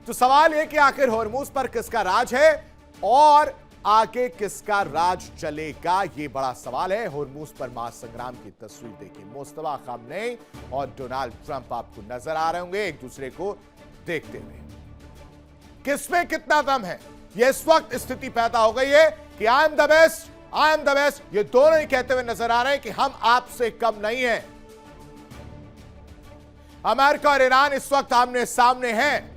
तो सवाल यह कि आखिर होर्मुज पर किसका राज है और आगे किसका राज चलेगा, यह बड़ा सवाल है। होर्मुज पर महासंग्राम की तस्वीर देखिए। मुस्तफा खामनेई और डोनाल्ड ट्रंप आपको नजर आ रहे होंगे एक दूसरे को देखते हुए। किसमें कितना दम है, यह इस वक्त स्थिति पैदा हो गई है कि I am the best, I am the best, ये दोनों ही कहते हुए नजर आ रहे हैं कि हम आपसे कम नहीं हैं। अमेरिका और ईरान इस वक्त आमने सामने हैं।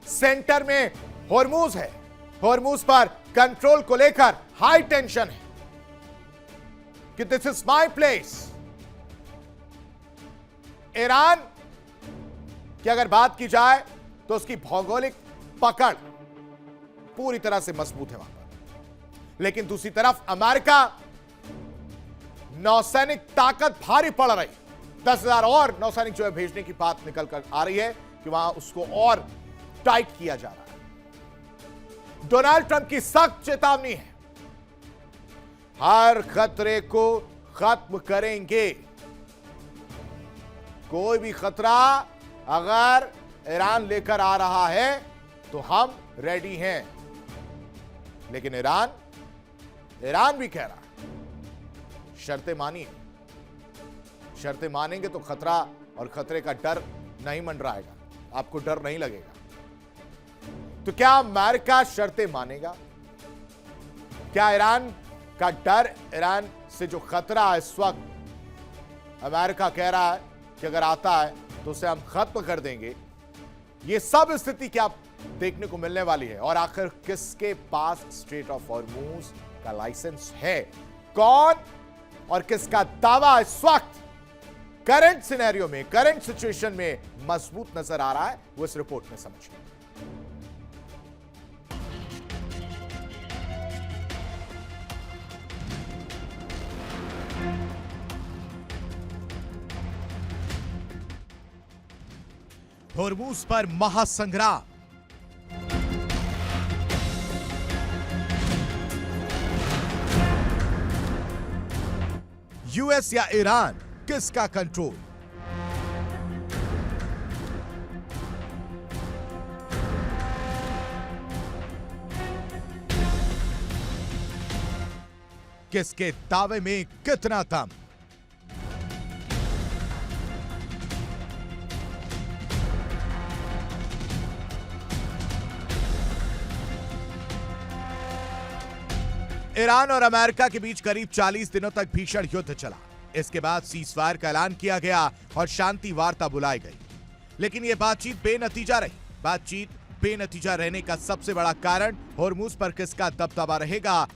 सेंटर में होर्मुज है। होर्मुज पर कंट्रोल को लेकर हाई टेंशन है कि this is my place. Iran की अगर बात की जाए तो उसकी भौगोलिक पकड़ पूरी तरह से मजबूत है वहां पर, लेकिन दूसरी तरफ अमेरिका नौसैनिक ताकत भारी पड़ रही। 10,000 और नौसैनिक जो है भेजने की बात निकल कर आ रही है कि वहां उसको और टाइट किया जा रहा है। डोनाल्ड ट्रंप की सख्त चेतावनी है, हर खतरे को खत्म करेंगे। कोई भी खतरा अगर ईरान लेकर आ रहा है तो हम रेडी हैं। लेकिन ईरान भी कह रहा है शर्तें मानिए। शर्तें मानेंगे तो खतरा और खतरे का डर नहीं मंडराएगा, आपको डर नहीं लगेगा। तो क्या अमेरिका शर्तें मानेगा? क्या ईरान का डर, ईरान से जो खतरा इस वक्त अमेरिका कह रहा है कि अगर आता है तो उसे हम खत्म कर देंगे, ये सब स्थिति क्या देखने को मिलने वाली है? और आखिर किसके पास स्ट्रेट ऑफ हॉर्मुज का लाइसेंस है? कौन और किसका दावा इस वक्त करंट सिनेरियो में, करंट सिचुएशन में मजबूत नजर आ रहा है, वो इस रिपोर्ट में समझिए। होर्मुज पर महासंग्राम। यूएस या ईरान, किसका कंट्रोल? किसके दावे में कितना दम? ईरान और अमेरिका के बीच करीब 40 दिनों तक भीषण युद्ध चला। इसके बाद सीजफायर का ऐलान किया गया और शांति वार्ता बुलाई गई, लेकिन यह बातचीत बेनतीजा रही। बातचीत बेनतीजा रहने का सबसे बड़ा कारण होर्मुज पर किसका दबदबा रहेगा।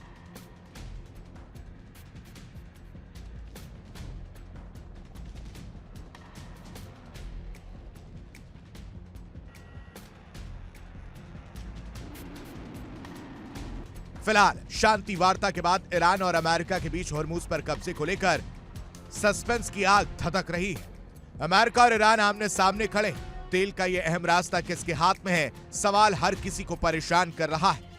फिलहाल शांति वार्ता के बाद ईरान और अमेरिका के बीच होर्मुज पर कब्जे को लेकर सस्पेंस की आग धधक रही है। अमेरिका और ईरान आमने सामने खड़े। तेल का यह अहम रास्ता किसके हाथ में है, सवाल हर किसी को परेशान कर रहा है।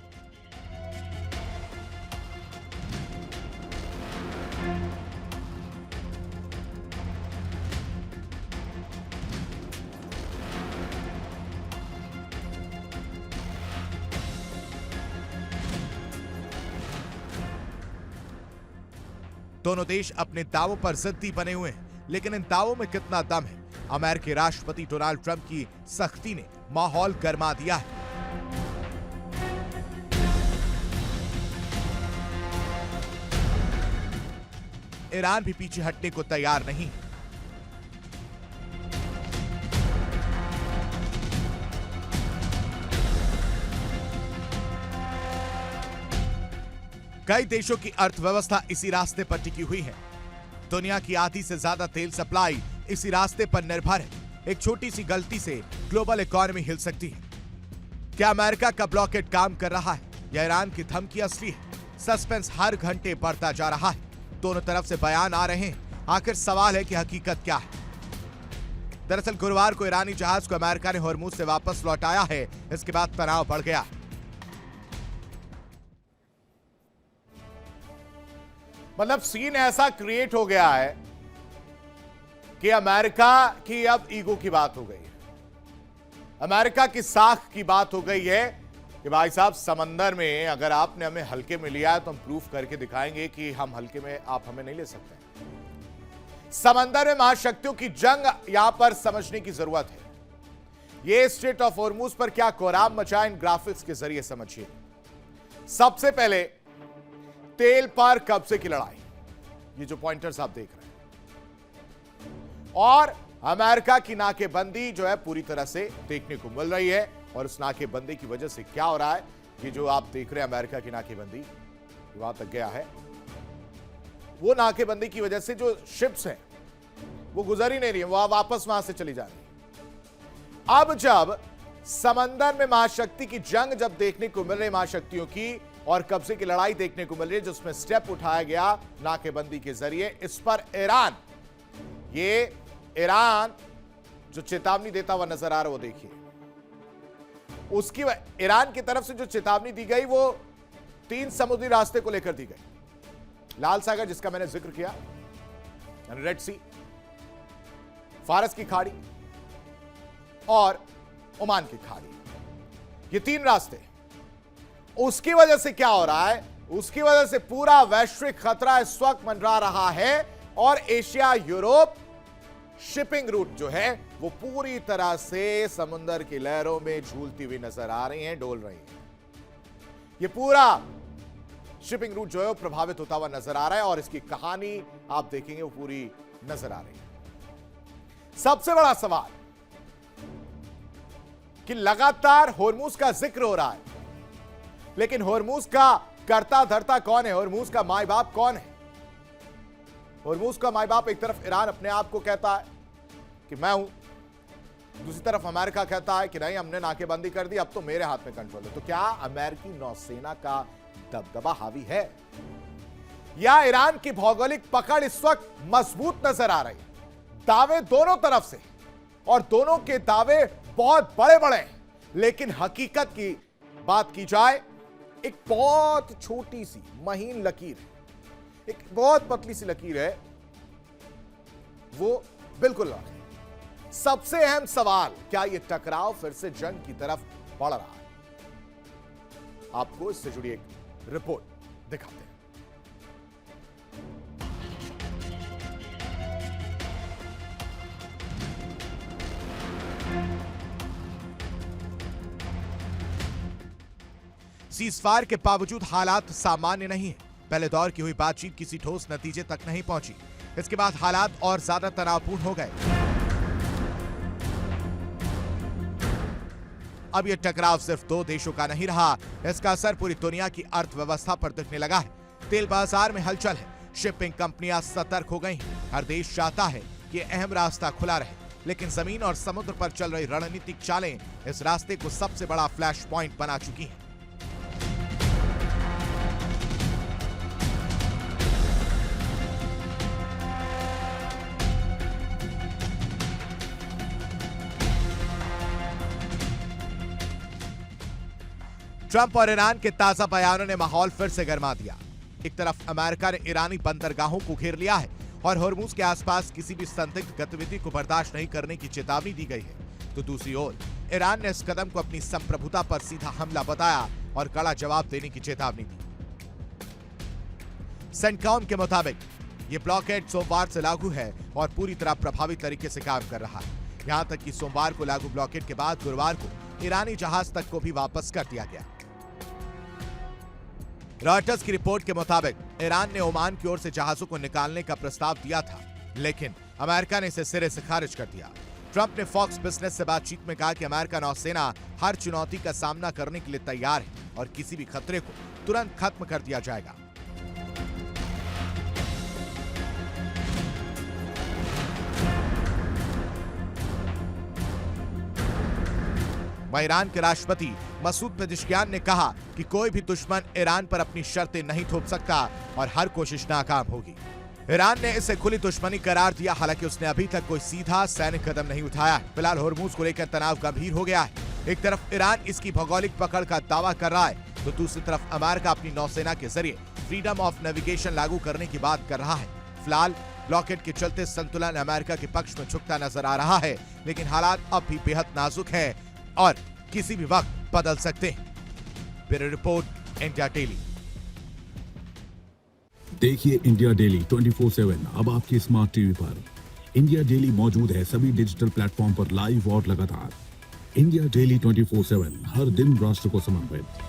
दोनों देश अपने दावों पर जिद्दी बने हुए हैं, लेकिन इन दावों में कितना दम है? अमेरिकी राष्ट्रपति डोनाल्ड ट्रंप की सख्ती ने माहौल गर्मा दिया है। ईरान भी पीछे हटने को तैयार नहीं। कई देशों की अर्थव्यवस्था इसी रास्ते पर टिकी हुई है। दुनिया की आधी से ज्यादा तेल सप्लाई इसी रास्ते पर निर्भर है। एक छोटी सी गलती से ग्लोबल इकोनॉमी हिल सकती है। क्या अमेरिका का ब्लॉकेट काम कर रहा है या ईरान की धमकी असली है? सस्पेंस हर घंटे बढ़ता जा रहा है। दोनों तरफ से बयान आ रहे हैं। आखिर सवाल है कि हकीकत क्या है? दरअसल गुरुवार को ईरानी जहाज को अमेरिका ने होर्मुज से वापस लौटाया है। इसके बाद तनाव बढ़ गया। मतलब सीन ऐसा क्रिएट हो गया है कि अमेरिका की अब ईगो की बात हो गई है। अमेरिका की साख की बात हो गई है कि भाई साहब समंदर में अगर आपने हमें हल्के में लिया है तो हम प्रूफ करके दिखाएंगे कि हम हल्के में, आप हमें नहीं ले सकते। समंदर में महाशक्तियों की जंग यहां पर समझने की जरूरत है। यह स्ट्रेट ऑफ हॉर्मूज पर क्या कोहराम मचा, इन ग्राफिक्स के जरिए समझिए। सबसे पहले तेल पर कब्जे की लड़ाई, ये जो पॉइंटर्स आप देख रहे हैं, और अमेरिका की नाकेबंदी जो है पूरी तरह से देखने को मिल रही है। और उस नाकेबंदी की वजह से क्या हो रहा है, ये जो आप देख रहे हैं अमेरिका की नाकेबंदी वहां तक गया है, वो नाकेबंदी की वजह से जो शिप्स हैं वो गुजर ही नहीं रही है, वो वापस वहां से चली जा रही है। अब जब समंदर में महाशक्ति की जंग जब देखने को मिल रही, महाशक्तियों की और कब्जे की लड़ाई देखने को मिल रही है, जिसमें स्टेप उठाया गया नाकेबंदी के जरिए, इस पर ईरान जो चेतावनी देता हुआ नजर आ रहा है, वो देखिए। उसकी ईरान की तरफ से जो चेतावनी दी गई वो 3 समुद्री रास्ते को लेकर दी गई। लाल सागर जिसका मैंने जिक्र किया, रेड सी, फारस की खाड़ी और ओमान की खाड़ी, ये 3 रास्ते। उसकी वजह से क्या हो रहा है, उसकी वजह से पूरा वैश्विक खतरा इस वक्त मंडरा रहा है और एशिया यूरोप शिपिंग रूट जो है वो पूरी तरह से समुद्र की लहरों में झूलती हुई नजर आ रही हैं, डोल रही हैं। ये पूरा शिपिंग रूट जो है वो प्रभावित होता हुआ नजर आ रहा है और इसकी कहानी आप देखेंगे वो पूरी नजर आ रही है। सबसे बड़ा सवाल कि लगातार हॉर्मूज का जिक्र हो रहा है, लेकिन हॉर्मूज का करता धरता कौन है, हॉर्मूज का माई बाप कौन है? हॉर्मूज का माई बाप एक तरफ ईरान अपने आप को कहता है कि मैं हूं, दूसरी तरफ अमेरिका कहता है कि नहीं हमने नाकेबंदी कर दी, अब तो मेरे हाथ में कंट्रोल है। तो क्या अमेरिकी नौसेना का दबदबा हावी है या ईरान की भौगोलिक पकड़ इस वक्त मजबूत नजर आ रही है? दावे दोनों तरफ से और दोनों के दावे बहुत बड़े बड़े हैं, लेकिन हकीकत की बात की जाए, एक बहुत छोटी सी महीन लकीर है, एक बहुत पतली सी लकीर है, वो बिल्कुल अलग है। सबसे अहम सवाल, क्या यह टकराव फिर से जंग की तरफ बढ़ रहा है? आपको इससे जुड़ी एक रिपोर्ट दिखाते हैं। सीजफायर के बावजूद हालात सामान्य नहीं है। पहले दौर की हुई बातचीत किसी ठोस नतीजे तक नहीं पहुंची। इसके बाद हालात और ज्यादा तनावपूर्ण हो गए। अब यह टकराव सिर्फ 2 देशों का नहीं रहा, इसका असर पूरी दुनिया की अर्थव्यवस्था पर दिखने लगा है। तेल बाजार में हलचल है, शिपिंग कंपनियां सतर्क हो गई हैं। हर देश चाहता है कि अहम रास्ता खुला रहे, लेकिन जमीन और समुद्र पर चल रही रणनीतिक चालें इस रास्ते को सबसे बड़ा फ्लैश पॉइंट बना चुकी हैं। ट्रंप और ईरान के ताजा बयानों ने माहौल फिर से गर्मा दिया। एक तरफ अमेरिका ने ईरानी बंदरगाहों को घेर लिया है और हॉर्मूज के आसपास किसी भी संदिग्ध गतिविधि को बर्दाश्त नहीं करने की चेतावनी दी गई है, तो दूसरी ओर ईरान ने इस कदम को अपनी संप्रभुता पर सीधा हमला बताया और कड़ा जवाब देने की चेतावनी दी। सेंटकॉम के मुताबिक ये ब्लॉकेड सोमवार से लागू है और पूरी तरह प्रभावी तरीके से काम कर रहा है। यहां तक कि सोमवार को लागू ब्लॉकेड के बाद गुरुवार को ईरानी जहाज तक को भी वापस कर दिया गया। रॉयटर्स की रिपोर्ट के मुताबिक ईरान ने ओमान की ओर से जहाजों को निकालने का प्रस्ताव दिया था, लेकिन अमेरिका ने इसे सिरे से खारिज कर दिया। ट्रंप ने फॉक्स बिजनेस से बातचीत में कहा कि अमेरिका नौसेना हर चुनौती का सामना करने के लिए तैयार है और किसी भी खतरे को तुरंत खत्म कर दिया जाएगा। वहीं ईरान के राष्ट्रपति मसूद पेजेश्कियान ने कहा कि कोई भी दुश्मन ईरान पर अपनी शर्तें नहीं थोप सकता और हर कोशिश नाकाम होगी। ईरान ने इसे खुली दुश्मनी करार दिया, हालांकि उसने अभी तक कोई सीधा सैनिक कदम नहीं उठाया। फिलहाल हॉर्मूज को लेकर तनाव गंभीर हो गया है। एक तरफ ईरान इसकी भौगोलिक पकड़ का दावा कर रहा है, तो दूसरी तरफ अमेरिका अपनी नौसेना के जरिए फ्रीडम ऑफ नेविगेशन लागू करने की बात कर रहा है। फिलहाल ब्लॉकेड के चलते संतुलन अमेरिका के पक्ष में झुकता नजर आ रहा है, लेकिन हालात अब भी बेहद नाजुक है। और किसी भी वक्त बदल सकते हैं। Bureau report, India daily. देखिए इंडिया डेली 24/7 अब आपके स्मार्ट टीवी पर। इंडिया डेली मौजूद है सभी डिजिटल प्लेटफॉर्म पर लाइव और लगातार। इंडिया डेली 24/7 हर दिन राष्ट्र को समर्पित।